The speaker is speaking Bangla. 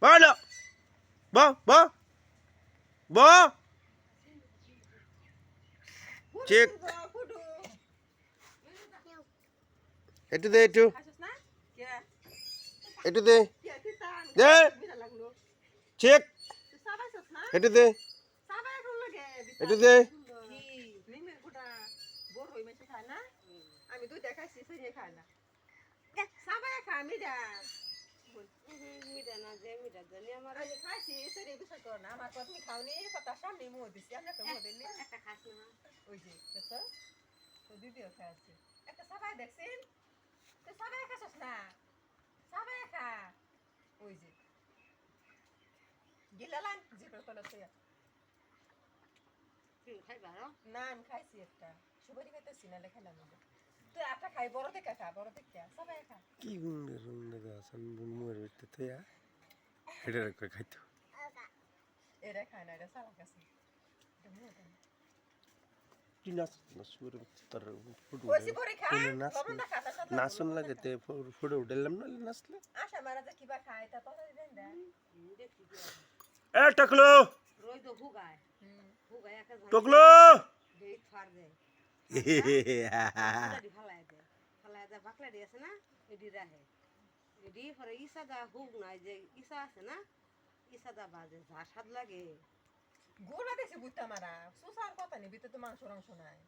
বলো ব ব ব চেক একটু দে একটু একটু দে দে চেক একটু দে একটু দে আমি দুইটা খাইছি সে খায় না সাবাই খা মিডা মিডা না যে মিডা জানি আমার আমি খাইছি সেরে বিষয় কর না আমার কথা খাওনি কথা সামনে মুখ দিছি আমরা তো মুখ দিলি একটা খাস না ওই যে দেখছো তো দিদিও খাইছে একটা সাবাই দেখছেন তুই সাবাই খাসস না সাবাই খা ওই যে গিলালান জিপের কলা তুই খাইবা না আমি খাইছি একটা সুপারি খাইতেছি না লেখালাম তুই একটা খাই বড় থেকে খা বড় থেকে সবাই খা কি গুন্ডে রুন্ডে গাছন মুয়ের ভিতরে থইয়া এটা রেখে খাইতো এরা খায় না এটা সারা কাছে কি নাচ সুর তোর ফুটু ওসি পরে খা নাচ লবণ না খাতা সাথে নাচন লাগে তে ফুটে উঠলাম না নাচলে আশা মারা যে কিবা খায় তা তো দেন দেন এ টকলো রই তো হুগায় হুগায় একা যায় টকলো দেই ফার দেয় ফালায় দে বাকলা দি আছে না এডি রাহে এডি পরে ইসা দা হুগ নাই যে ইসা আছে না ইসা দা বাজে যা স্বাদ লাগে গোলা দেশে বুঝতে মারা সুসার কথা নেই ভিতরে তো মাংস নাই